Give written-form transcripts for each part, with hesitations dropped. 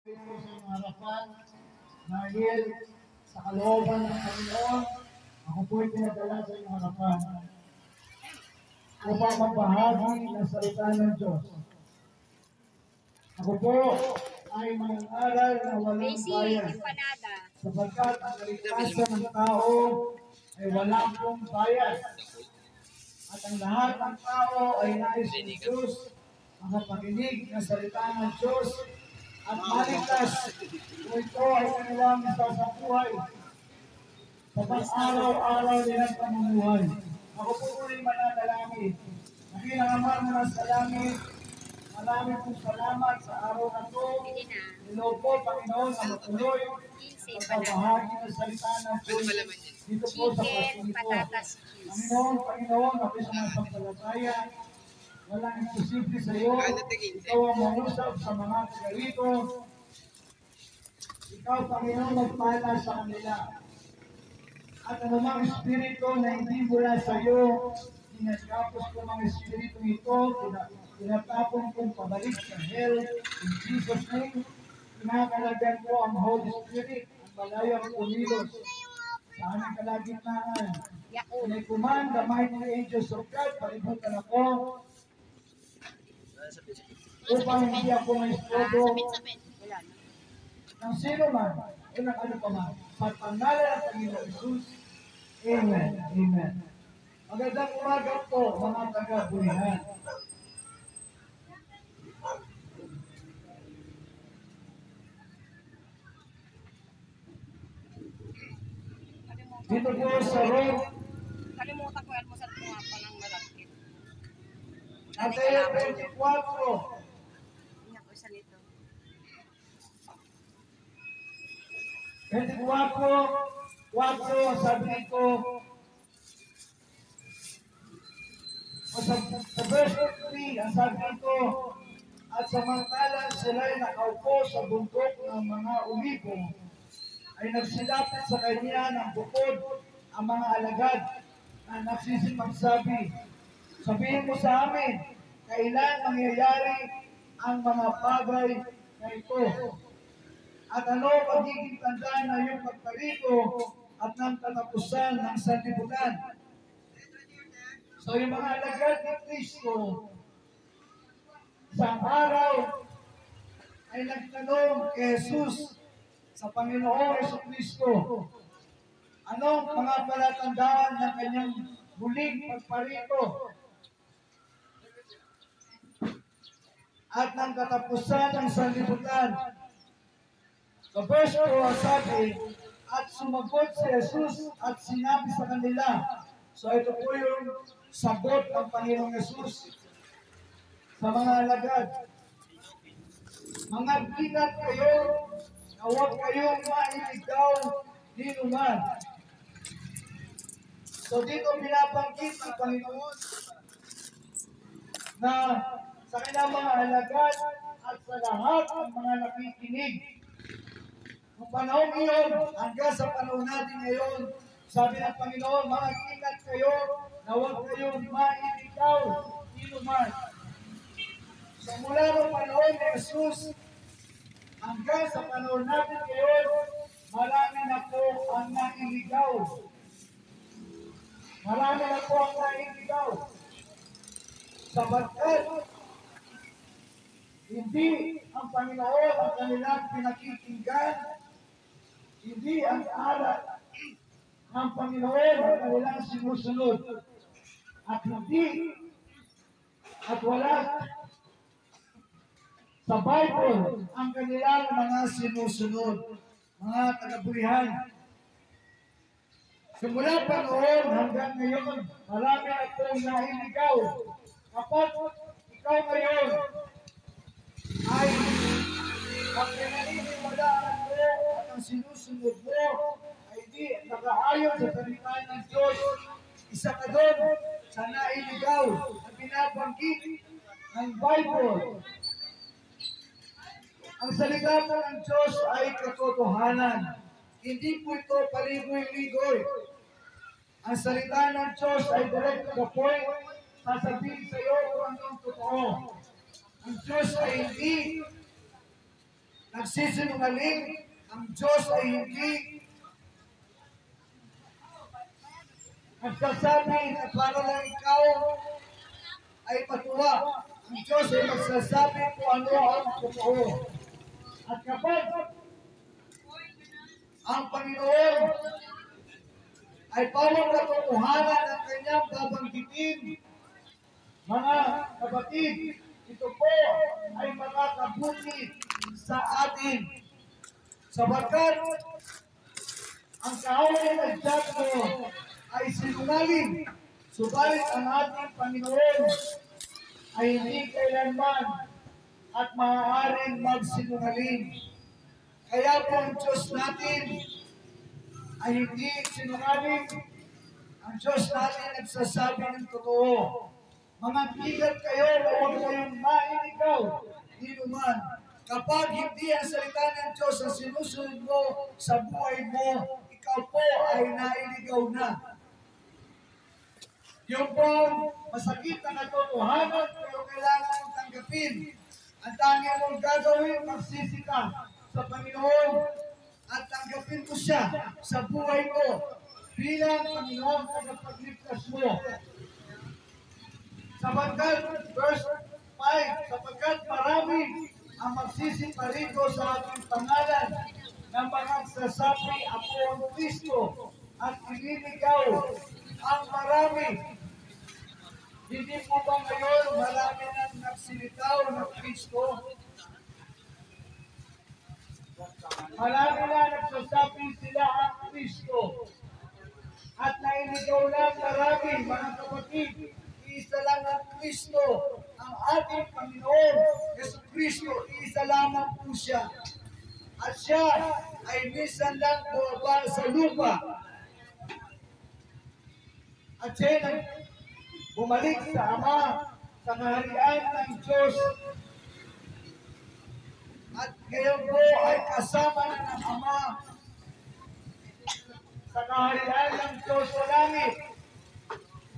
Ito sa mga harapan dahil sa kalooban ng Panginoon, ako po'y pinadala sa inyong harapan upang magbahagi ng salita ng Diyos. Ako po ay mangangaral na walang bayan sapagkat ang kaligtasan ng tao ay walang pong bayan at ang lahat ng tao ay nais ng Diyos makapakinig ng salita ng Diyos at maligtas kung ito ay kanilang isasabuhay sa pang-araw-araw nilang pamumuhay. Ako po rin mananalangin. Nakilang Ama na sa langit, maraming pong salamat sa araw na ito. Niloob po, Panginoon, na matuloy ang pagbahagi ng salita ng Diyos dito po sa pagpili ko. Panginoon, ako sa mga sampalataya, walang imposible sa iyo. Ikaw ang mangusap sa mga taga-rito. Ikaw, Panginoon, magpala sa kanila. At anumang espiritu na hindi mula sa iyo, tinatapos ko mga espiritu ito, tinatapon kong pabalik sa hell. In Jesus' name, kinakalagyan ko ang Holy Spirit, ang balayang kumilos sa aming kalagitnaan. Pinay-command the mighty angels of God, palibutan ako, upang hindi ako may istrobo ng sino man o ng ano pa man. Sa pangalan ng Panginoon Jesus, Amen. Amen. Magandang umaga po, mga taga-Bulihan. Dito po sa road, kalimutan ko almusal ko nga palang malapit. Mateo 24. Hindi ako isa nito. 24, sabi ko, sa verse 3, ang sabi ko, at samantalang sila'y nakaupo sa bundok ng mga ulibo, ay nagsilapit sa kanya ng bukod ang mga alagad na nagsisimagsabi, sabihin mo sa amin, kailan mangyayari ang mga bagay na ito? At ano magiging tanda na yung pagparito at ng katapusan ng sanlibutan? So yung mga alagad ni Kristo, isang araw ay nagtanong kay Jesus sa Panginoong Jesucristo, anong mga palatandaan ng kanyang huling pagparito at ng katapusan ng sanlibutan? Sa verse 4, sabi, at sumagot si Jesus at sinabi sa kanila. So ito po yung sagot ng Panginoong Jesus sa mga alagad. Mga bigat kayo, na huwag kayong mailigaw ni naman. So dito pinabanggit ng Panginoon na sa kanilang mga alagad at sa lahat ng mga nakikinig. Nung panahon iyon, hanggang sa panahon natin ngayon, sabi ng Panginoon, mga ingat kayo na huwag kayong mailigaw ni naman. So mula ng panahon ni Jesus, hanggang sa panahon natin ngayon, marami na po ang nailigaw. Marami na po ang nailigaw. Sapagkat hindi ang Panginoon ang kanilang pinakikinggan, hindi ang aral ng Panginoon ang kanilang sinusunod, at hindi at wala sa Bible ang kanilang mga sinusunod, mga taga-Bulihan. Simula pa noon hanggang ngayon, marami na pong nailigaw. Kapag ikaw ngayon ay ang pinaniniwalaan mo at ang sinusunod mo ay di nakaayon sa salita ng Diyos, isa ka doon sa nailigaw na binabanggit ng Bible. Ang salita ng Diyos ay katotohanan. Hindi po ito paligoy-ligoy. Ang salita ng Diyos ay direct to the point. Sasabihin sa iyo kung anong totoo. Ang Diyos ay hindi nagsisinungaling, ang Diyos ay hindi nagsasabi na para lang ikaw ay matuwa. Ang Diyos ay magsasabi kung ano ang totoo. At kapag ang Panginoon ay pawang katotohanan ng kanyang babanggitin, mga kapatid, ito po ay makakabuti sa atin. Sapagkat ang kaaway ng Diyos ay sinungaling, subalit ang ating Panginoon ay hindi kailanman at maaaring magsinungaling. Kaya po ang Diyos natin ay hindi sinungaling. Ang Diyos natin nagsasabi ng totoo. Mga bigat kayo na huwag kayong mainigaw, di naman. Kapag hindi ang salita ng Diyos ang sinusunod mo sa buhay mo, ikaw po ay nainigaw na. Yung po masakit na katotohanan, pero kailangan mong tanggapin. Ang tanging mong gagawin, magsisi ka sa Panginoon at tanggapin mo siya sa buhay mo bilang Panginoon tagapagligtas mo. Sapagkat, verse 5, sapagkat marami ang magsisiparito sa ating pangalan ng mga nagsasabi, ako ang Kristo, at ililigaw ang marami. Hindi po ba ngayon marami nang nagsilitaw ng Kristo? Marami na nagsasabi sila ang Kristo. At nainigaw lang marami, mga kapatid, isa lang ang Kristo, ang ating Panginoon, Yesu Kristo, isa lamang po siya. At siya ay minsan lang bumaba sa lupa. At siya bumalik sa Ama, sa kaharian ng Diyos. At ngayon po ay kasama na ng Ama sa kaharian ng Diyos sa langit.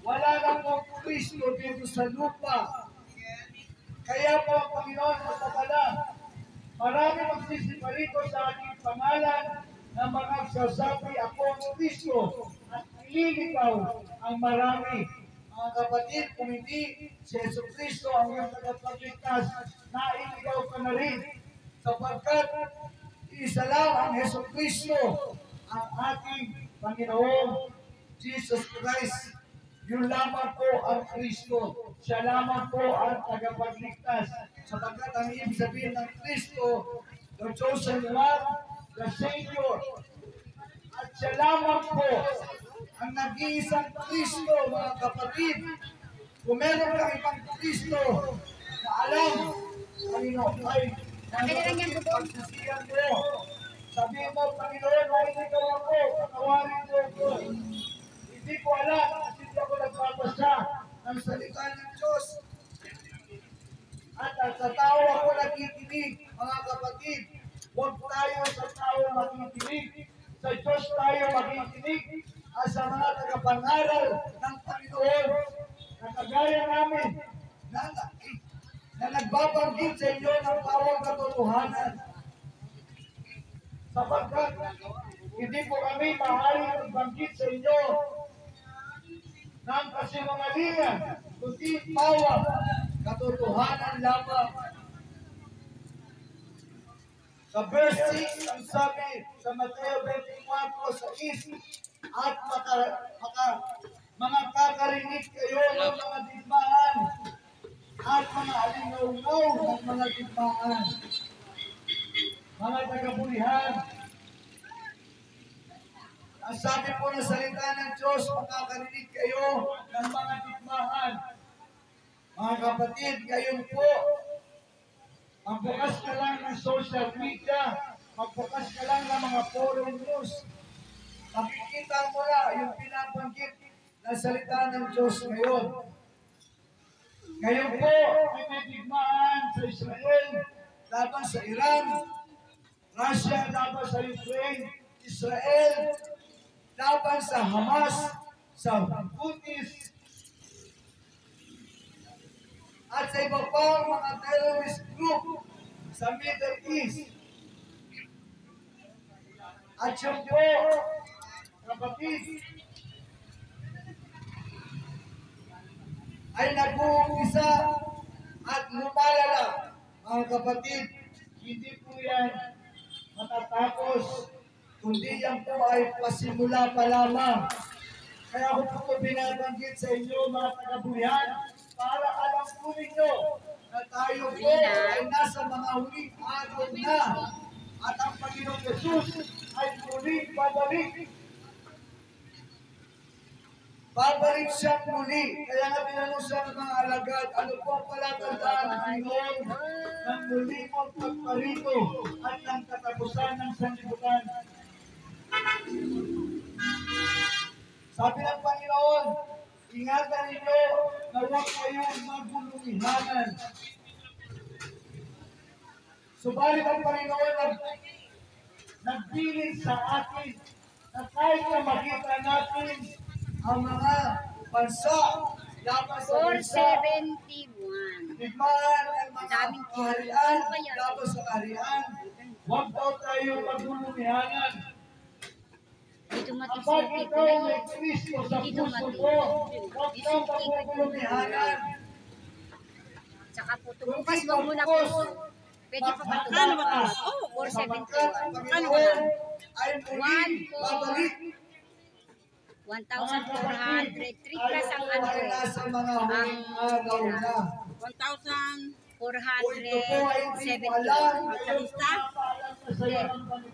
Wala lang po Kristo dito sa lupa. Kaya po ang Panginoon magpapala, marami magsisiparito sa ating pangalan na mga nagsasabi, ako ang Kristo, at ililigaw ang marami. Mga kapatid, kung hindi si Yesu Kristo ang iyong tagapagligtas, nailigaw ka na rin. Sapagkat isa lang ang Yesu Kristo, ang ating Panginoon, Jesus Christ. Yun lamang po ang Kristo. Siya lamang po ang tagapagligtas. Sapagkat ang ibig sabihin ng Kristo, the chosen one, the Savior. At siya lamang po ang nag-iisang Kristo, mga kapatid. Kung meron kang ibang Kristo na alam, Panginoon ay pagsisiyan mo. Sabihin mo, Panginoon, mainigaw ako, patawarin mo ako. Hindi ko alam kasi hindi ako nagpapasya ng salita ng Diyos. At sa tao ako nakikinig, mga kapatid. Huwag tayo sa tao makikinig. Sa Diyos tayo makikinig. At sa mga tagapangaral ng Panginoon na kagaya namin na nagbabanggit sa inyo ng bawang katotohanan. Sapagkat hindi po kami maaaring magbanggit sa inyo ng kasinungalingan, kundi bawang katotohanan lamang. Sa verse 6, ang sabi sa Mateo 24:6, at mga kakarinig kayo ng mga digmaan at mga alingaw-ngaw ng mga digmaan. Mga tagabulihan, ang sabi po ng salita ng Diyos, makakarinig kayo ng mga digmaan. Mga kapatid, gayon po, magbukas ka lang ng social media, magbukas ka lang ng mga foreign news, makikita mo na yung pinabanggit na salita ng Diyos ngayon. Ngayon po, may digmaan sa Israel, laban sa Iran, Russia laban sa Ukraine, Israel laban sa Hamas, sa Houthis, at sa iba pang mga terrorist group sa Middle East. At siya po, kapatid, ay nag-uumpisa at lumalala. Mga kapatid, hindi po yan matatapos, kundi yan po ay pasimula pa lamang. Kaya ako po ito binabanggit sa inyo mga taga-buyan para alam po ninyo na tayo po ay nasa mga huling araw na at ang Panginoong Jesus ay muling babalik. Babalik siya muli. Kaya nga tinanong sa mga alagad, ano po ang palatandaan ng Panginoon ng muli mong pagparito at ng katapusan ng sanlibutan. Sabi ng Panginoon, ingatan ninyo na huwag kayong magulumihanan. Subalit ang Panginoon nagbilin sa atin na kahit na makita natin ang mga bansa laban sa bansa, 471. digmaan ang mga kaharian laban sa kaharian, huwag daw tayo magulumihanan. Dito Kapag matusukit ikaw na may yun. Kristo sa Dito puso mati. mo, huwag kang magulumihanan. Tsaka po, bukas wag mo na po. Pwede pa ba ito? Ano ba ito? Oh, Sapagkat ang 471. Panginoon ay muling babalik. 1,400. 3 plus ang ano ay eh. nasa mga huling araw na. 1,471. Magkalista?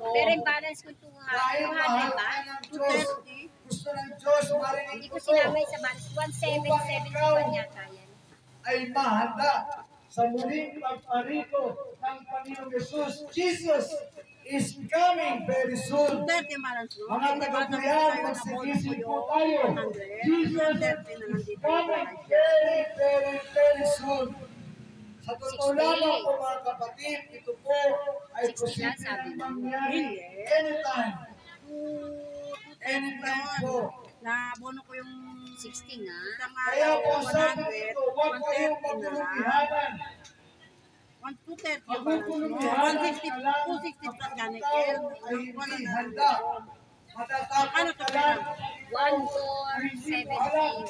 Pero yung balance ko 200 ba? 230. Gusto ng Diyos, marinig Hindi ko ko to, sinamay sa balance. 1,771 yata yan. ay mahanda sa muling pagparito ng Panginoong Jesus. Jesus is coming very soon. Mga taga-buyan, magsigising po tayo. Jesus is coming very, very, very soon. Sa totoo lamang po mga kapatid, ito po ay posible na mangyari anytime. Anytime po. Nabono ko yung 16 na. Kaya po sabi dito, huwag kayong magulumihanan. 1,230 yung Magulumihanan 160 ka lang 260 plus kapag ganit. ikaw ay hindi handa. Matatapos ka lang. 1,471.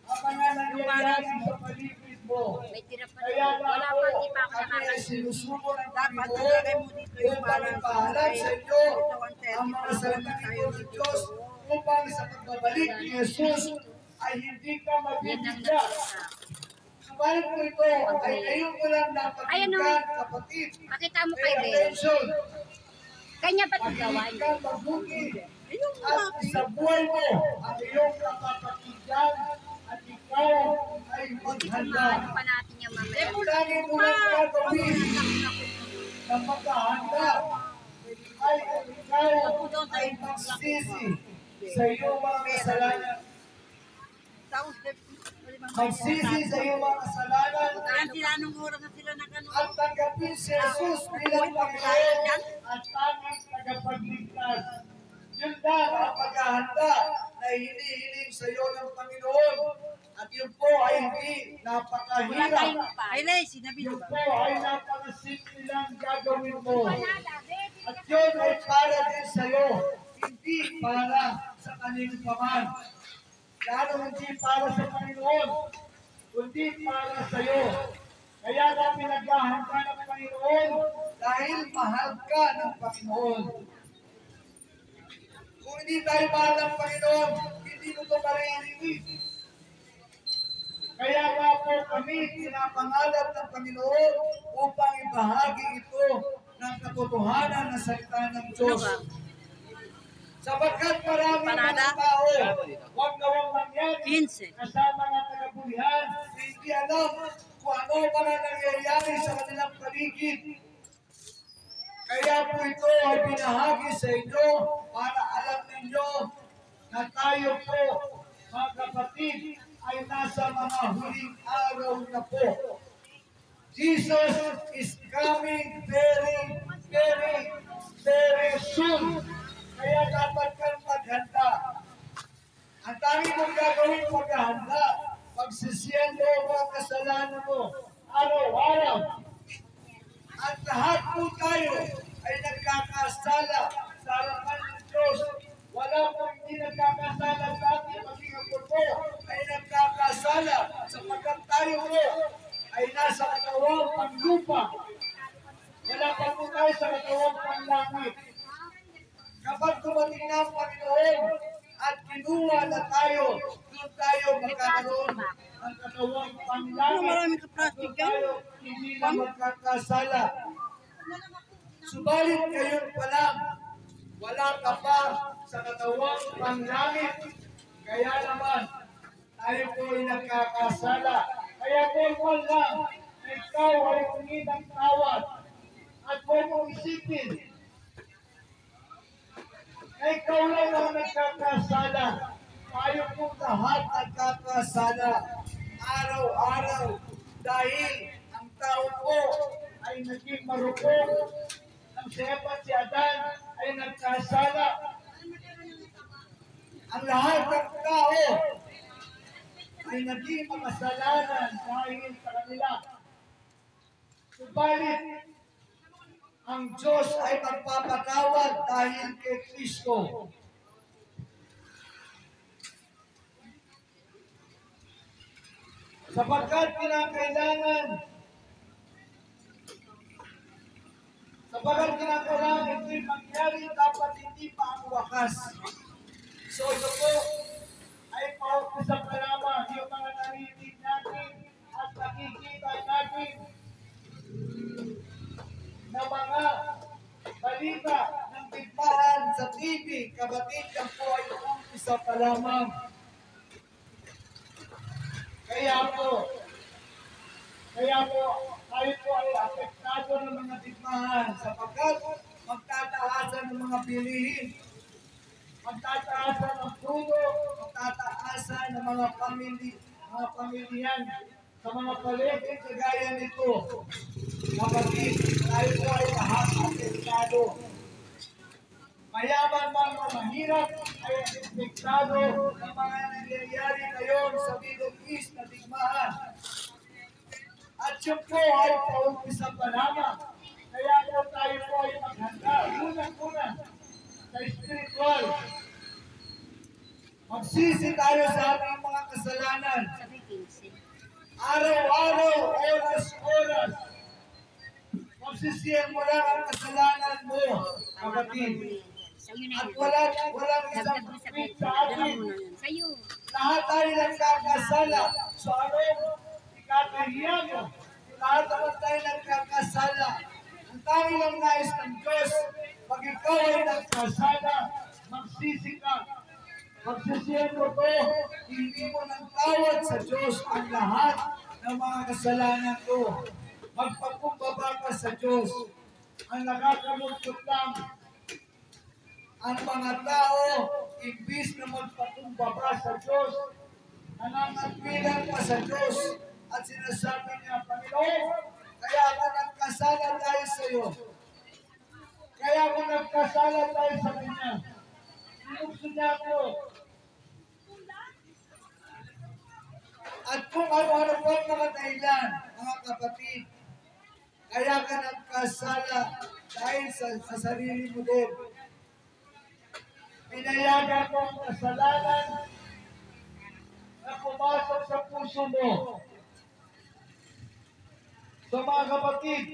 Ang mga nangyayari sa paligid mo. May tira pa Kaya rin. nga Wala po, pa, hindi pa ako kami ay nakakasin. sinusuko ng Dapat Panginoon ilagay mo dito yung upang balance. ipahalad sa inyo ang mga Ito, 130 salita ng Diyos upang sa pagbabalik ni Jesus ay hindi ka Yan ang mabibigla. nakita. Subalit po ito ay ngayon ko lang Ayan, napakinggan, kapatid. Pakita mo Pay kay Ben. attention. Kanya ba ito gawa Hindi niya? ka mabuti. Ayun At sa buhay mo, ang iyong kapapakinggan at ikaw ay maghanda. Ano pa natin yung mamaya? Lagi mo lang gagawin na maghahanda ay ikaw ay magsisi sa iyong mga kasalanan. Magsisi sa iyong mga kasalanan Kaya sila nung oras na sila nag-ano. at tanggapin si Jesus bilang Panginoon at tanging tagapagligtas. Yun lang ang paghahanda na hinihiling sa iyo ng Panginoon. At yun po ay hindi Wala napakahirap. tayong pa. Ay, Lay, sinabi Yun mo po ba? ay napakasimple lang gagawin mo. At yun ay para din sa iyo, hindi para sa kanino paman. Lalo hindi para sa Panginoon, kundi para sa iyo. Kaya na pinaghahanda ng Panginoon dahil mahal ka ng Panginoon. Kung hindi tayo mahal ng Panginoon, hindi mo ito maririnig. Kaya nga po kami pinapangalap ng Panginoon upang ibahagi ito ng katotohanan na salita ng Diyos. Sapagkat marami mga tao, huwag na huwag mangyari 15. kasama ng taga-bulihan na hindi alam kung ano mga nangyayari sa kanilang paligid. Kaya po ito ay binahagi sa inyo para alam ninyo na tayo po, mga kapatid, ay nasa mga huling araw na po. Jesus is coming very, very, very soon. Kaya dapat kang maghanda. Ang tanging mong gagawin paghahanda, pagsisiyendo ang mga kasalanan mo, araw-araw. At lahat po tayo ay nagkakasala sa harapan ng wala pong hindi nagkakasala sa ating maging ang puto ay nagkakasala sapagkat tayo po ay nasa katawang panglupa. Wala pa po tayo sa katawang panglangit. Kapag dumating na ang Panginoon at kinuha na tayo, doon tayo magkakaroon ng katawang panglangit. Maraming ka-plastic Doon tayo hindi na magkakasala. Subalit kayo pa lang, wala ka pa sa katawang panglangit. Kaya naman, tayo po ay nagkakasala. Kaya normal lang, ikaw ay humingi ng tawad. At huwag mong isipin, na ikaw lang ang nagkakasala. Tayo po lahat nagkakasala. Araw-araw. Dahil ang tao po ay naging marupok. Ang si Eva at si Adan ay nagkasala. Ang lahat ng tao ay naging makasalanan dahil sa kanila. Subalit, ang Diyos ay magpapatawad dahil kay Kristo. Sapagkat kinakailangan ito'y mangyari, dapat hindi pa ang wakas. So ito po ay paumpisa pa lamang yung mga narinig natin at nakikita natin na mga balita ng digmaan sa TV, kapatid, yan po ay umpisa pa lamang. Kaya po, tayo po ay apektado ng mga digmaan sapagkat magtataasan ng mga bilihin, magtataasan ng puno, magtataasan ng mga pamilyan sa mga paligid kagaya nito. Kapatid, tayo po ay lahat apektado. Mayaman man o mahirap ay apektado ng mga nangyayari ngayon sa Middle East na digmaan. At yun po ay paumpisa pa lamang. Kaya po tayo po ay maghanda. Unang-una sa spiritual. Magsisi tayo sa ating mga kasalanan. Araw-araw, oras-oras. Magsisiyan mo lang ang kasalanan mo, kapatid. At walang isang kapit sa atin. Lahat tayo nagkakasala. So ano? Ikakahiya mo. Lahat naman tayo nagkakasala. Ang tayo lang nais ng Diyos, pag ikaw ay nagkasala, magsisi ka. Magsisiyan mo to, hindi mo ng tawad sa Diyos ang lahat ng mga kasalanan ko. Magpakumbaba ka sa Diyos. Ang nakakamultot lang, ang mga tao, imbis na magpakumbaba sa Diyos, nananagpilan pa sa Diyos at sinasabi niya, Panginoon, kaya ako nagkasala tayo sa iyo. Kaya ako nagkasala tayo sa Kanya. Sinukso niya ako. At kung ano-ano po ang mga dahilan, mga kapatid, kaya ka nagkasala dahil sa sarili mo din. Pinayagan mo ang kasalanan na pumasok sa puso mo. So mga kapatid,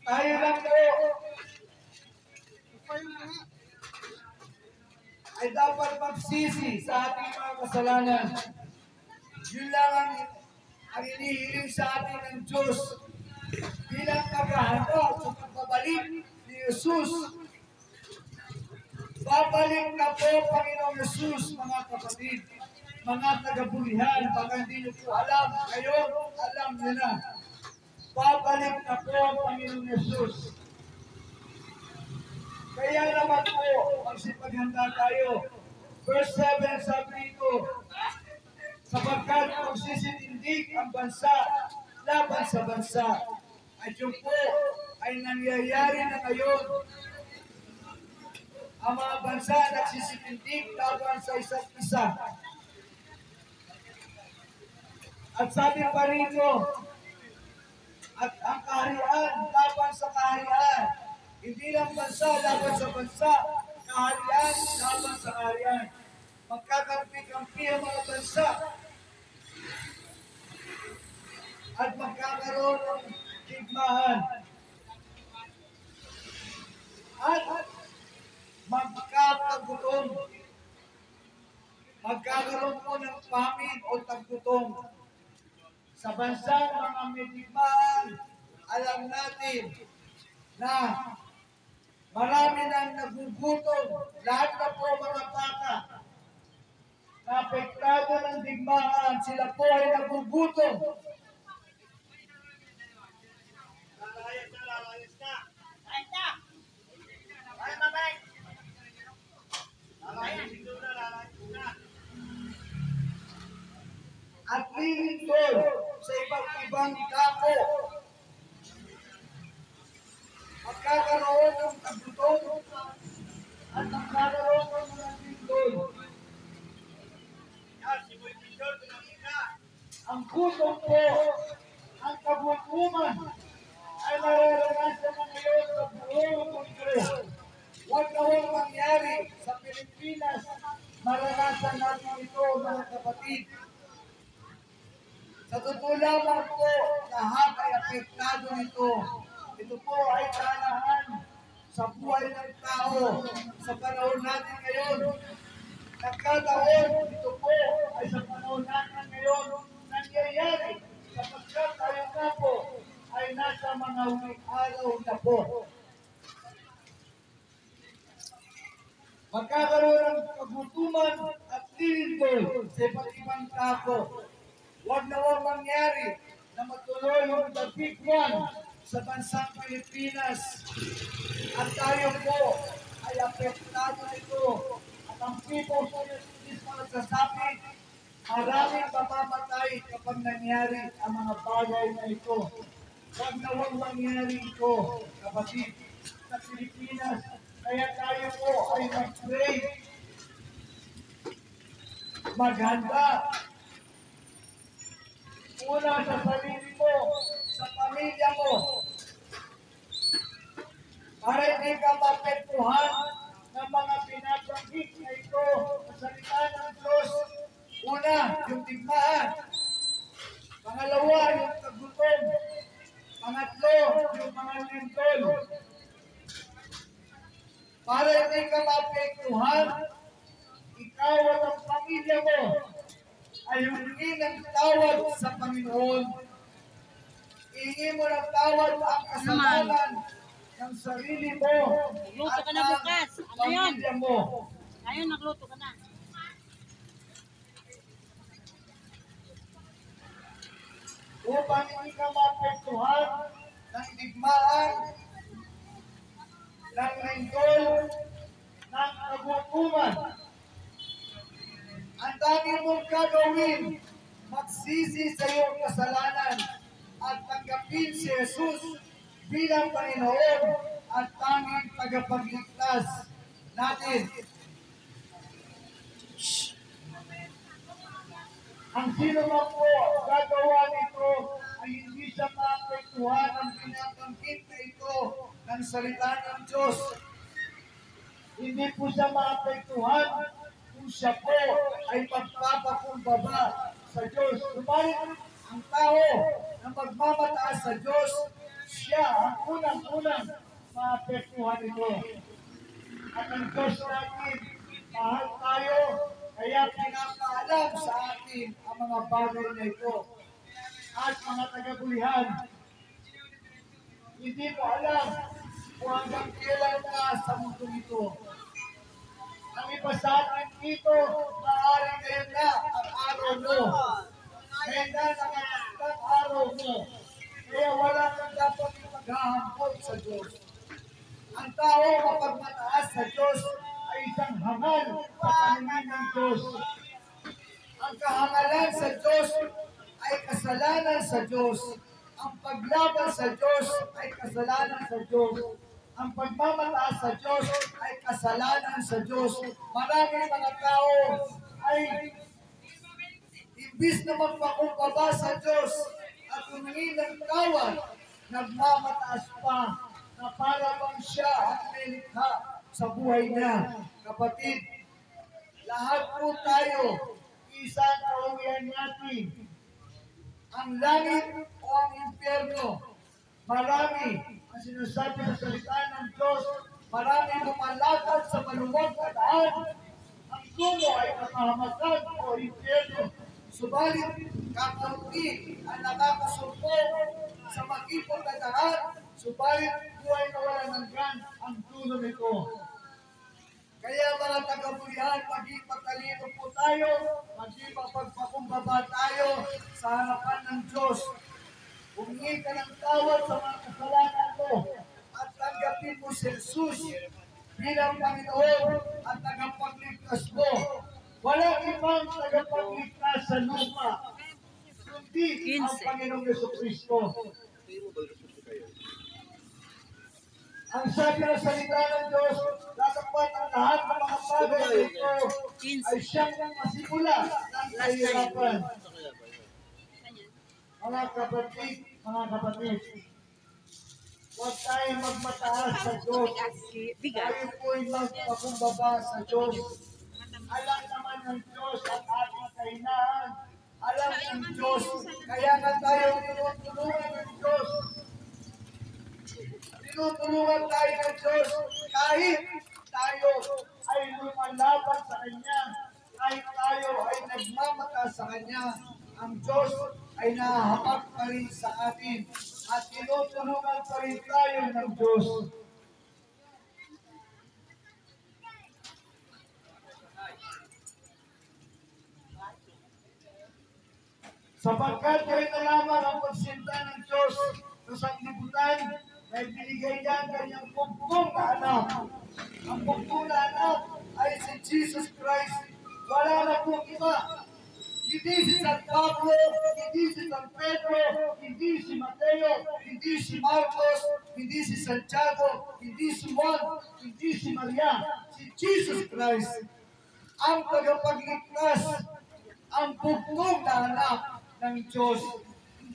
tayo lang po ay dapat magsisi sa ating mga kasalanan. Yun lang ang inihiling sa atin ng Diyos bilang paghahanda sa pagbabalik ni Jesus. Babalik na po, Panginoong Jesus, mga kapatid, mga tagabulihan, baka hindi nyo po alam, ngayon alam nyo na. Babalik na po ang Panginoong Jesus. Kaya naman po, magsipaghanda tayo. Verse 7 sabi ito, sapagkat magsisitindig ang bansa laban sa bansa. At yun po ay nangyayari na ngayon. Ang mga bansa nagsisitindig laban sa isa't isa. At sabi pa rito, at ang kaharian laban sa kaharian. Hindi lang bansa laban sa bansa, kaharian laban sa kaharian. Magkakampi-kampi ang mga bansa at magkakaroon ng digmaan at magkakagutom. Magkakaroon po ng famine o taggutom. Sa bansa ng mga may digmaan, alam natin na marami nang nagugutom. Lahat na po mga bata na apektado ng digmaan, sila po ay nagugutom. At lilingkod sa iba't ibang dako. Magkakaroon ng kagutom at magkakaroon ng mga lingkod. Ang gutom po, ang kagutuman ay mararanasan na ngayon sa buong mundo. Huwag na huwag mangyari sa Pilipinas, maranasan natin ito mga kapatid. Sa totoo lamang po, lahat ay apektado nito. Ito po ay kaalahan sa buhay ng tao sa panahon natin ngayon. Nagkataon, ito po ay sa panahon natin ngayon nangyayari sapagkat tayo na po ay nasa mga huling araw na po. Magkakaroon ng kagutuman at lilindol sa iba't ibang dako. Huwag na huwag mangyari na matuloy yung the big one sa bansang Pilipinas. At tayo po ay apektado nito. At ang People's Justice nagsasabi, maraming mamamatay kapag nangyari ang mga bagay na ito. Huwag na huwag mangyari ito, kapatid, sa Pilipinas. Kaya tayo po ay mag-pray, maghanda. Una sa sarili mo, sa pamilya mo, para hindi ka mapektuhan ng mga pinabanggit na ito sa salita ng Diyos. Una, yung digmaan. Pangalawa, yung kagutom. Pangatlo, yung mga lindol. Para hindi ka mapektuhan, ikaw at ang pamilya mo ay humingi ng tawad sa Panginoon. Ihingi mo ng tawad ang kasalanan ng sarili mo Luto ka na at bukas. ng Ano yun? pamilya mo. Ayun, nagluto ka na. Upang hindi ka mapektuhan ng digmaan, ng lindol, ng kagutuman. Ang dami mong gagawin, magsisi sa iyong kasalanan at tanggapin si Jesus bilang Panginoon at tanging tagapagligtas natin. Ang sino man po gagawa nito ay hindi siya maapektuhan ng pinabanggit na ito ng salita ng Diyos. Hindi po siya maapektuhan kung siya po ay magpapakumbaba sa Diyos. Subalit ang tao na magmamataas sa Diyos, siya ang unang-unang maapektuhan ito. At ang Diyos natin, mahal tayo, kaya pinapaalam sa atin ang mga bagay na ito. At mga tagabulihan, hindi mo alam kung hanggang kailan ka sa mundo ito. Ang iba sa atin dito, maaari ngayon na ang araw mo. Ngayon na ang araw mo. Kaya wala kang dapat maghahampot sa Diyos. Ang tao kapag mataas sa Diyos ay isang hangal sa paningin ng Diyos. Ang kahangalan sa Diyos ay kasalanan sa Diyos. Ang paglaban sa Diyos ay kasalanan sa Diyos. Ang pagmamataas sa Diyos ay kasalanan sa Diyos. Maraming mga tao ay imbis na magpakumbaba sa Diyos at humingi ng tawad, nagmamataas pa na para bang siya ang nilikha sa buhay niya. Kapatid, lahat po tayo, isang kauwian natin. Ang langit o ang impyerno, marami ang sinasabi sa salita ng Diyos, marami lumalakad sa maluwag na daan. Ang dulo ay kapahamakan o impyerno. Subalit, kakunti ang nakakasumpong sa makipot na daan, subalit buhay na walang hanggan ang dulo nito. Kaya mga tagabulihan, maging matalino po tayo, maging mapagpakumbaba tayo sa harapan ng Diyos. Humingi ka ng tawad sa mga kasalanan mo at tanggapin mo si Jesus bilang Panginoon at tagapagligtas mo. Walang ibang tagapagligtas sa lupa, kundi ang Panginoong Jesucristo. Ang sabi ng salita ng Diyos, tatapat ang lahat ng mga bagay nito ay siyang masimula ng kahirapan. Mga kapatid, huwag tayo magmataas sa Diyos. Tayo po'y magpakumbaba sa Diyos. Alam naman ng Diyos ang ating kahinaan. Alam ng Diyos, kaya nga tayo tinutulungan ng Diyos. Tinutulungan tayo ng Diyos kahit tayo ay lumalaban sa Kanya, kahit tayo ay nagmamataas sa Kanya, ang Diyos ay nahahamak pa rin sa atin at tinutulungan pa rin tayo ng Diyos. Sapagkat kayo na lamang ang pagsinta ng Diyos sa sanglibutan, na ibinigay niya ang kanyang bugtong na anak. Ang bugtong na anak ay si Jesus Christ. Wala na pong iba. Hindi si San Pablo, hindi si San Pedro, hindi si Mateo, hindi si Marcos, hindi si Santiago, hindi si Juan, hindi si Maria. Si Jesus Christ ang tagapagligtas, ang bugtong na anak ng Diyos.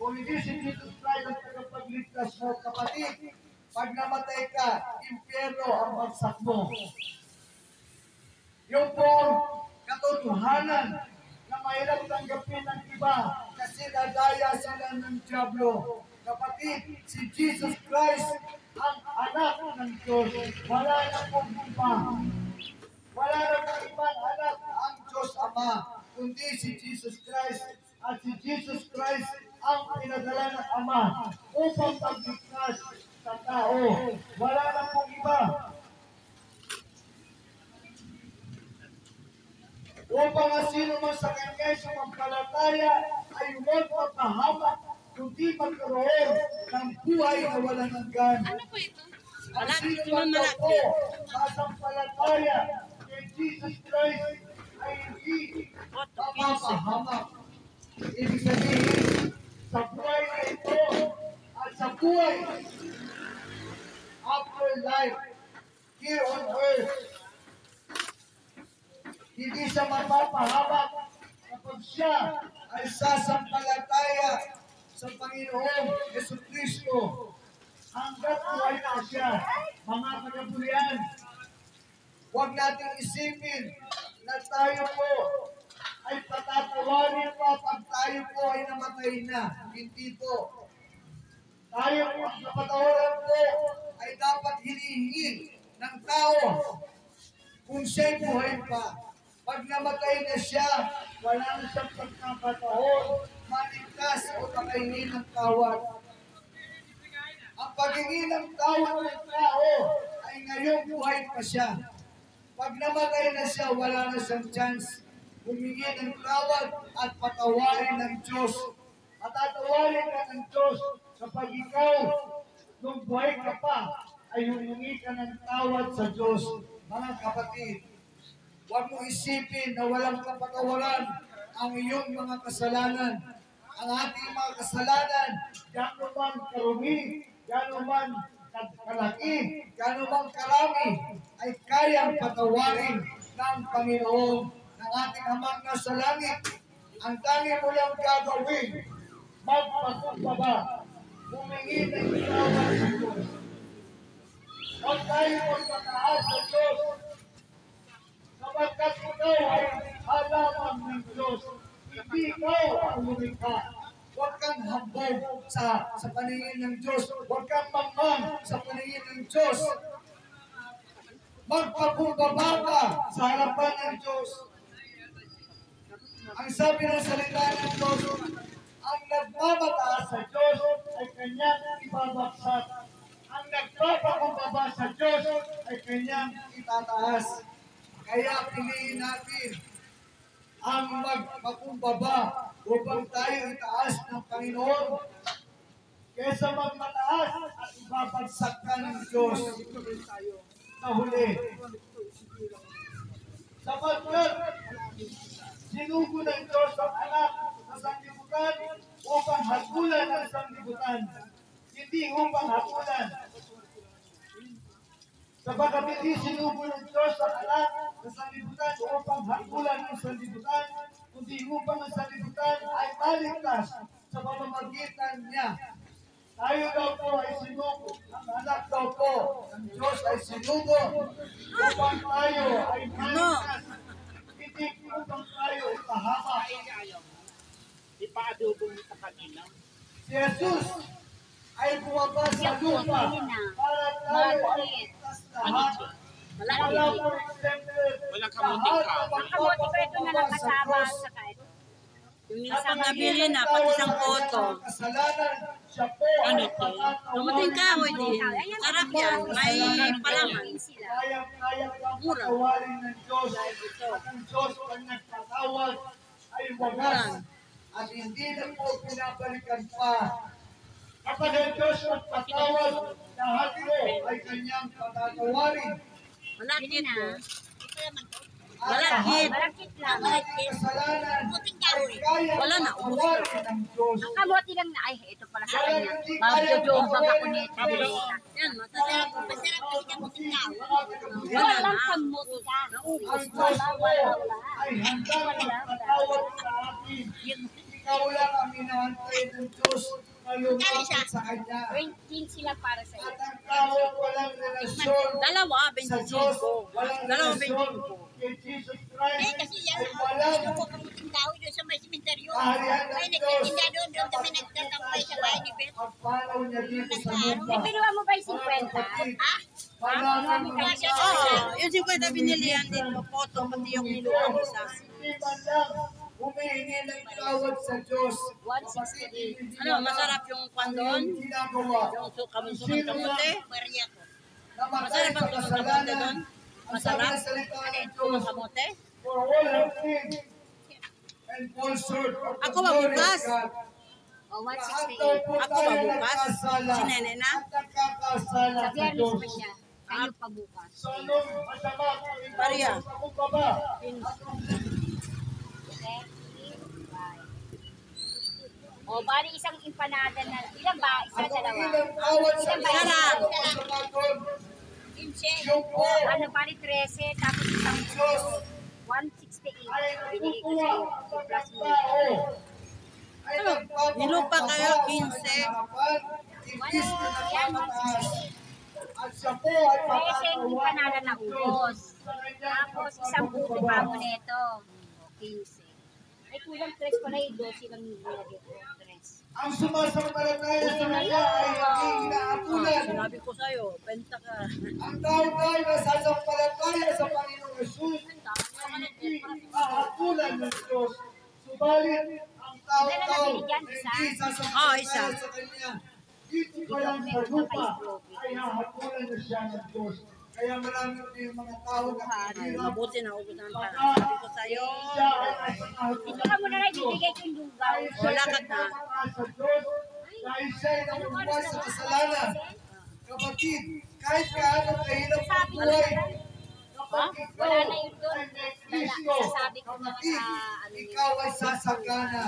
Kung hindi si Jesus Christ ang tagapagligtas mo, kapatid, pag namatay ka, impyerno ang bagsak mo. Yung pong katotohanan na mahirap tanggapin ng iba kasi nadaya sila ng Diablo. Kapatid, si Jesus Christ ang anak ng Diyos. Wala na pong iba. Wala na pong ibang anak ang Diyos Ama, kundi si Jesus Christ. At si Jesus Christ ang pinadala ng Ama upang pagligtas sa tao. Wala na pong iba. Upang ang sino man sa kanya sumampalataya ay huwag magpahamak, kundi magkaroon ng buhay na walang hanggan. Ano po ito? Ang sino man po sasampalataya kay Jesus Christ ay hindi mapapahamak. Ibig sabihin, sa buhay na ito at sa buhay after life here on earth, hindi siya mapapahamak kapag siya ay sasampalataya sa Panginoong Jesucristo. Hanggat buhay na siya, mga kagabulian, huwag nating isipin na tayo po ay patatawarin pa pag tayo po ay namatay na. Hindi po. Tayo po, ang kapatawaran po ay dapat hinihingi ng tao kung siya'y buhay pa. Pag namatay na siya, wala na siyang pagkakataon, maligtas o makahingi ng tawad. Ang paghingi ng tawad ng tao ay ngayong buhay pa siya. Pag namatay na siya, wala na siyang chance humingi ng tawad at patawarin ng Diyos. At tatawarin ka ng Diyos kapag ikaw, nung buhay ka pa, ay humingi ka ng tawad sa Diyos. Mga kapatid, huwag mo isipin na walang kapatawaran ang iyong mga kasalanan. Ang ating mga kasalanan, gano'n man karumi, gano'n man kalaki, gano'n man karami, ay kayang patawarin ng Panginoon, ng ating Amang nasa langit. Ang tanging mo lang gagawin, magpakumbaba, humingi ng tawad sa Diyos. Huwag tayo magmataas sa Diyos. Sapagkat ikaw ay halaman ng Diyos. Hindi ikaw ang lumikha. Huwag kang hambog sa paningin ng Diyos. Huwag kang mangmang sa paningin ng Diyos. Magpakumbaba ka sa harapan ng Diyos. Ang sabi ng salita ng Diyos, ang nagmamataas sa Diyos ay kanyang ibabagsak. Ang nagpapakumbaba sa Diyos ay kanyang itataas. Kaya piliin natin ang magpakumbaba upang tayo itaas ng Panginoon kaysa magmataas at ibabagsak ka ng Diyos sa huli. Sapagkat sinugo ng Diyos ang anak sa sanglibutan upang hagulan ang sanglibutan, hindi upang hagulan. Sapagkat hindi sinugo ng Diyos ang anak sa sanglibutan upang hagulan ang sanglibutan, kundi upang ang sanglibutan ay maligtas sa pamamagitan niya. Tayo daw po ay sinugo, ang anak daw po ng Diyos ay sinugo upang tayo ay maligtas. Hindi upang tayo ipahama. Ipa-adobo mo sa kanina. Si Jesus ay bumaba sa lupa para tayo ay ligtas lahat. Wala po exempted. Walang kamuting ka. Ang kamote ko ito na nakasama sa kahit. Yung isang nabili na, pati isang photo. Ano to? Kamuting ka, o hindi. Sarap yan. May palaman. Mura. ng Diyos. At ang Diyos pag nagpatawad ay wagas. At hindi na po pinabalikan pa. Kapag ang Diyos magpatawad, lahat po ay kanyang patatawarin. Malakit po. Malakit lang. Kasalanan ay kaya Wala na, ubos na. patawarin ng Diyos. Ang kamote lang na, ay, ito pala sa kanya. Magjojombang ako nito. Yan, masarap. Masarap kasi kamuting ka. Walang kamote ka. Ang Diyos po ay handang magpatawad sa atin. Ikaw lang ang hinahantay ng Diyos na lumapit sa Kanya. 20 sila para sa At iyo. ang tao walang relasyon Dalawa, sa Diyos, 25. walang Dalawa, relasyon 25. kay Jesus Christ, Kasi yan, ay walang gusto ko kamuting tao doon sa may simenteryo. kaharian May ng Diyos. nagtitinda doon kami nagtatampay sa bahay ni Beth. Ang panaw niya dito sa mundo. Binuha mo ba yung 50? Ha? Maraming Kasi mga Oo, yung 50 binilihan dito, photo, pati yung niluwang isa. hindi man lang humihingi ng tawad sa Diyos. 168. Ano, masarap yung pandon? Ang ginagawa. Yung kamunsunong kamote? Maria ko. Namatay Masarap ang sa kamote kasalanan. doon? Ang sabi Masarap? ng salita ng Yung Diyos, kamote? for all have sinned and fall short of the Ako glory of mabukas. God. O, Lahat daw 168. po Ako tayo mabukas? nagkasala Si Nene na? at nagkakasala Sa sa biyernes Diyos. pa siya. Kayo pa bukas. So, nung masama kung ikaw Maria. sa kumbaba, at kung O, bali isang empanada na. Ilan ba? Isa, at kung dalawa? ilang awat sa Ilan ba? Isa lang. masama doon, 15. yung po Ano, bali 13, tapos isang Diyos 168. ay Binigay ko nagkukuha sa'yo. ang Plus mo. tao. Ay Ano, nilupa kayo, 15. Imbis na nagmamataas. At siya po ay 13 empanada na ubos. sa kanyang Tapos isang buti pa mo nito. O, 15. Ay, kulang 3 pala yung 12 lang nilagay ko. 3. Ang sumasampalataya sa kanya ay hindi inaatulan. Sinabi ko sa'yo, benta ka. Ang tao-tao na sasampalataya sa Panginoong Jesus ay hindi aatulan ng Diyos. Subalit, ang tao-tao na hindi sasampalataya sa kanya, dito pa lang sa lupa ay hahapulan na siya ng Diyos. Kaya marami yung mga tao na hirap. Mabuti na ubusan pa. Sabi ko sa'yo, Siya ay nasa Ito ka muna na, ibibigay ko yung lugaw. wala ka na. sa Diyos dahil siya ay namumuhay sa kasalanan. Kapatid, kahit gaano kahirap ang buhay, kapag ikaw Wala na yun doon. ay may Kristo, Sasabi ko na kapatid, sa ano yun. ikaw ay sasagana.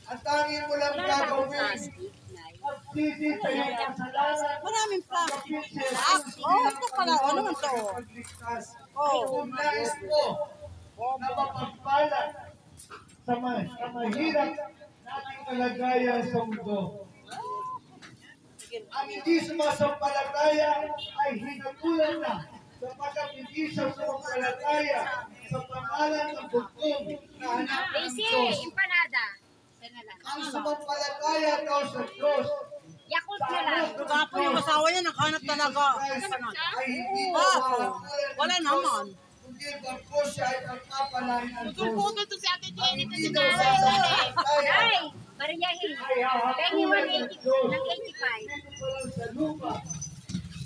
Ang tanging mo lang Wala na ba akong gagawin, plastic? pagsisi sa iyong kasalanan, Maraming plastic. Oh, ito pala. Ano man to? Kung nais mo na mapagpala sa mahirap nating kalagayan sa mundo. Ang hindi sumasampalataya ay hinatulan na sapagkat hindi siya sumasampalataya sa pangalan ng bugtong na anak ng Daisy, Diyos. empanada. Sana lang. Ang sumampalataya daw sa Diyos Yakult na lang. Gapo yung asawa niya, naghanap talaga. ay hindi daw Gapo. mahatulan Wala ng naman. Diyos, kundi bagko siya ay pagpapalain ng Diyos. Putol-putol to si Ate Jenny. Hindi daw sasampalataya Ay, Mariahin. ay Penny hahatulan ng 180 Diyos. ng 85. Dito pa lang sa lupa.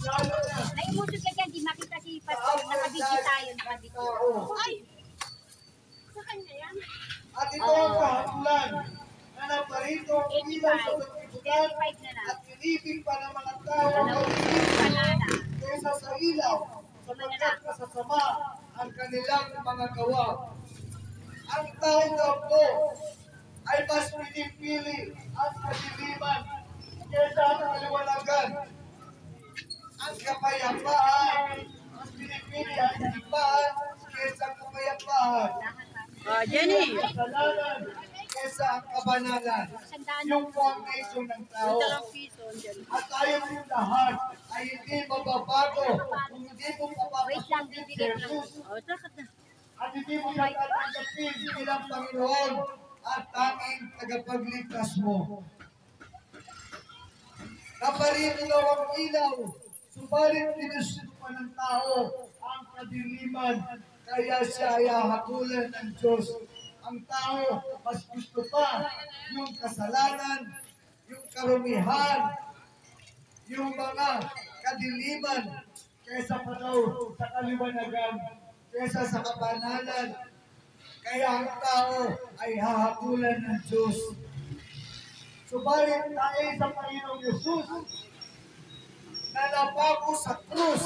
Lalo na Naimusod ka dyan, di makita si Pastor. Nakabidyo tayo, nakabidyo. tao. Ay! Sa kanya yan. At ito ang kahatulan na naparito ang ilaw sa 85. sanlibutan 85 na lang. at inibig pa ng mga tao ang Empanada. kaysa sa ilaw sapagkat masasama ang kanilang mga gawa. Ang taong daw po ay mas pinipili ang kadiliman kaysa ang kaliwanagan. Ang kapayapaan, mas pinipili ang kalipaan kaysa ang kapayapaan. Jenny. Kasalanan kaysa ang kabanalan. Yung foundation ng tao. Dalang piso. Jenny. At tayo yung lahat ay hindi mababago kung hindi mo Wait lang, papapasin si bibigyan lang. Jesus Oh, takot na. at hindi mo siya tatanggapin bilang Panginoon at tanging tagapagligtas mo. Naparito daw ang ilaw, subalit pinusupa ng tao ang kadiliman, kaya siya ay hahatulan ng Diyos. Ang tao, mas gusto pa yung kasalanan, yung karumihan, yung mga kadiliman, kaysa pa daw sa kaliwanagan, kaysa sa kabanalan. Kaya ang tao ay hahatulan ng Diyos. Subalit tayo sa Panginoong Yesus na napako sa krus.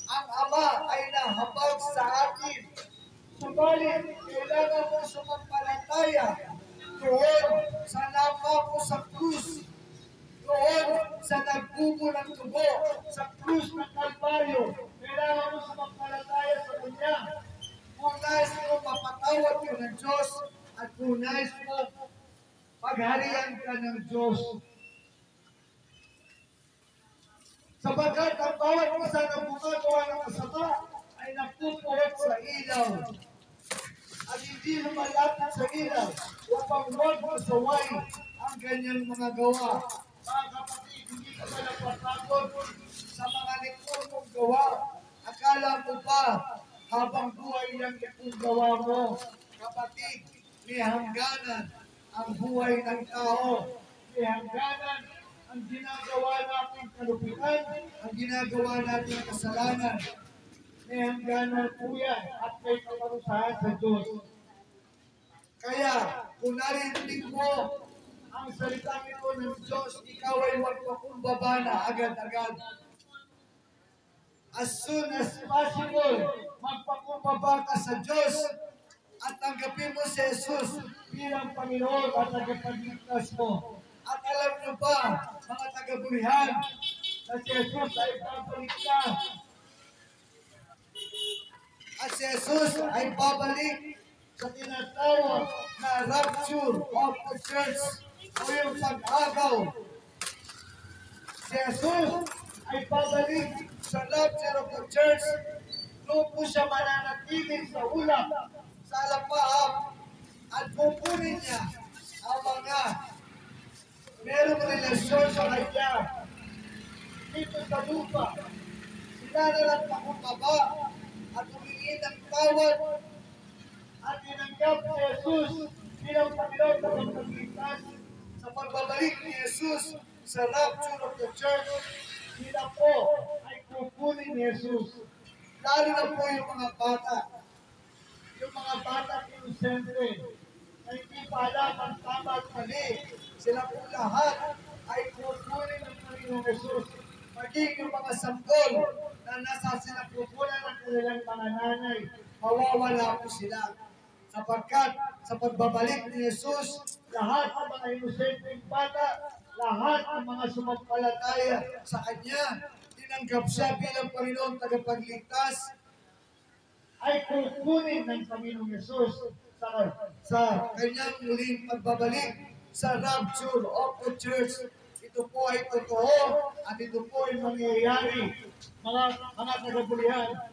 Ang Ama ay nahabag sa atin. Subalit kailangan mo sumampalataya doon sa napako sa krus. Doon sa nagbubo ng tubo, sa krus ng Kalbaryo. Kailangan mo sumampalataya sa Kanya. Kung nais mo mapatawad ka ng Diyos, at kung nais mo pagharian ka ng Diyos. Sapagkat ang bawat isa na gumagawa ng masama ay napupuhot sa ilaw. At hindi lumalapit sa ilaw upang huwag masaway ang ganyang mga gawa. Mga kapatid, hindi ka ba napatakot sa mga likod mong gawa? Akala mo ba habang buhay lang itong gawa mo? Kapatid, may hangganan ang buhay ng tao. May hangganan ang ginagawa natin kalupitan, ang ginagawa natin kasalanan. May hangganan po yan at may kaparusahan sa Diyos. Kaya, kung narinig mo ang salitang ito ng Diyos, ikaw ay magpakumbaba na agad-agad. As soon as possible, magpakumbaba ka sa Diyos at tanggapin mo si Jesus bilang Panginoon at tagapagligtas mo. At alam nyo ba, mga tagabulihan, na si Jesus ay babalik na. At si Jesus ay babalik sa tinatawag na rapture of the church o yung pag-agaw. Si Jesus ay babalik sa rapture of the church. Doon po siya mananatiling sa ulap, sa alapaap, at pupunin niya ang mga merong relasyon sa kanya dito sa lupa. Sila na lang pakumbaba at humingi ng tawad at tinanggap si Jesus bilang Panginoon na magpagligtas. Sa pagbabalik ni Jesus sa rapture of the church, sila po ay kukunin ni Jesus. Lalo na po yung mga bata. Yung mga bata inosente na hindi pa alam ang tama at mali. Sila po lahat ay kukunin ng Panginoong Jesus. Maging yung mga sanggol na nasa sinapupunan ng kanilang mga nanay, mawawala po sila. Sapagkat sa pagbabalik ni Jesus, lahat ng mga inosenteng bata, lahat ng mga sumampalataya sa Kanya, tinanggap siya bilang Panginoon tagapagligtas, ay kukunin ng Panginoong Jesus sa kanyang muling pagbabalik. sa rapture of the church. Ito po ay totoo at ito po ay mangyayari, mga tagabulihan.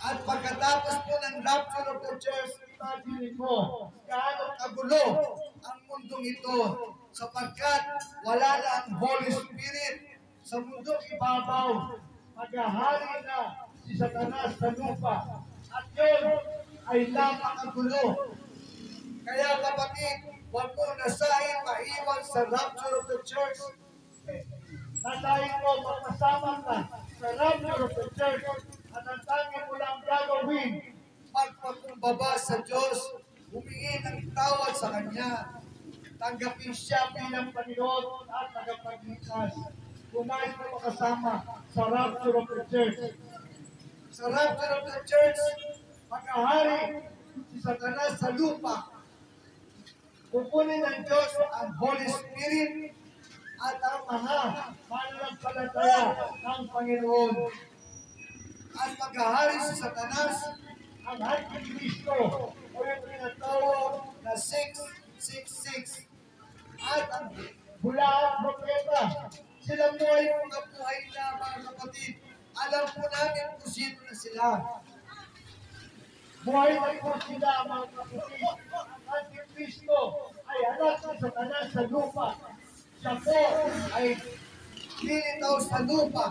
At pagkatapos po ng rapture of the church, imagine mo, gaano kagulo ang mundong ito sapagkat wala na ang Holy Spirit sa mundong ibabaw. Maghahari na si Satanas sa lupa. At yun ay napakagulo. Kaya kapatid, huwag mo nasahin maiwan sa rapture of the church. Nasahin mo magpasama ka sa rapture of the church at ang tanging mo lang gagawin, magpakumbaba sa Diyos, humingi ng tawad sa Kanya, tanggapin siya bilang Panginoon at tagapagligtas. Kumain mo makasama sa rapture of the church. Sa rapture of the church, maghahari si Satanas sa lupa. Kukunin ng Diyos ang Holy Spirit at ang mga mananampalataya ng Panginoon. At maghahari si Satanas, ang Antikristo o yung tinatawag na 666. At ang bulaang propeta, sila po ay mga buhay na mga kapatid. Alam po namin kung sino na sila. Buhay na po sila mga kapatid. Ang Antikristo ay anak ni Satanas sa lupa. Siya po ay lilitaw sa lupa.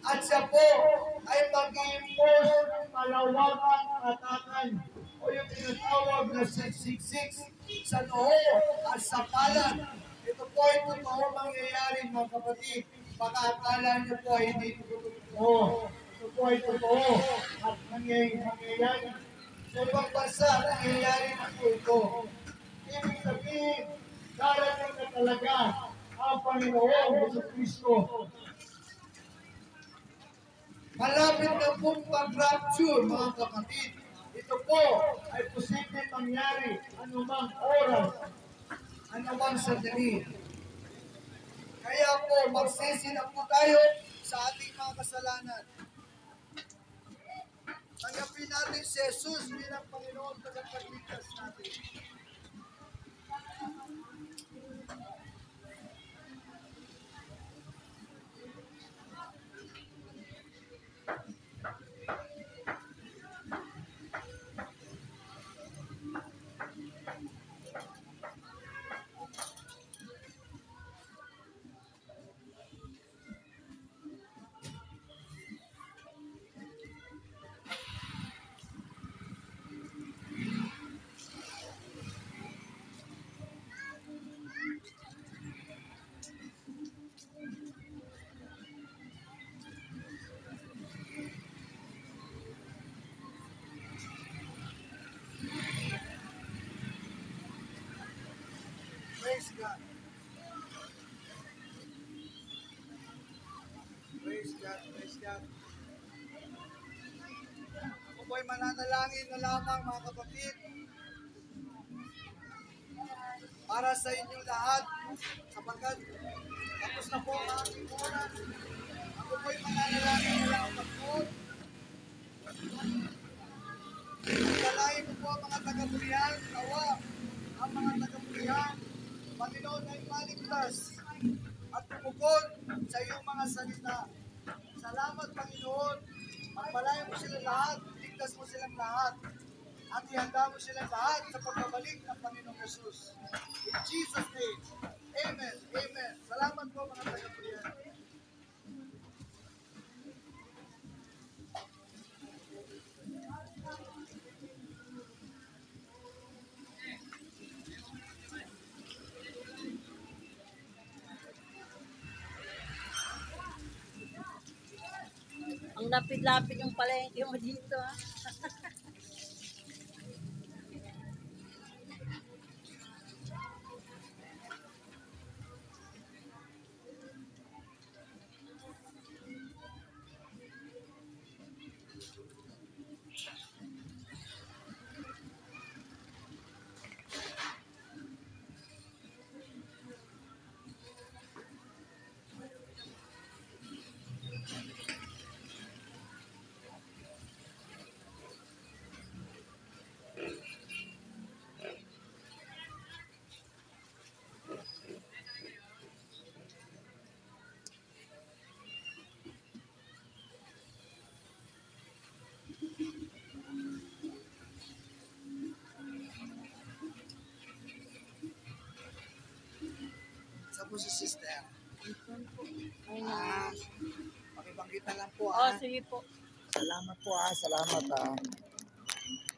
At siya po ay mag-i-impose ng malawagang atakan o yung tinatawag na 666 sa noo at sa palad. Ito po ay totoo mangyayari mga kapatid. Baka akala niyo po ay hindi totoo. Ito po ay totoo at mangyayari. Sa ibang bansa, nangyayari na po ito. Ibig sabihin, darating na talaga ang Panginoon Jesucristo. Malapit na pong pag-rapture, mga kapatid. Ito po ay posibleng mangyari anumang oras, anumang sandali. Kaya po, magsisi na po tayo sa ating mga kasalanan. Tanggapin natin si Jesus bilang Panginoon tagapagligtas natin. Praise God. Praise God, praise God. Ako po'y mananalangin na lamang mga kapatid para sa inyong lahat sapagkat tapos na po ang aking oras. Ako po'y mananalangin na lamang po. Dalangin ko po ang mga tagabulihan, tawa, ang mga tagabulihan, Panginoon ay maligtas at tumukod sa iyong mga salita. Salamat, Panginoon. Magpalayan mo silang lahat, ligtas mo silang lahat, at ihanda mo silang lahat sa pagbabalik ng Panginoong Jesus. In Jesus' name, Amen. Amen. Salamat po mga tagapulihan. Ang lapid-lapid yung palengke mo dito, ha? po si sister? Pakibangkita lang po Oh, ah. sige po. Salamat po ah, salamat ah.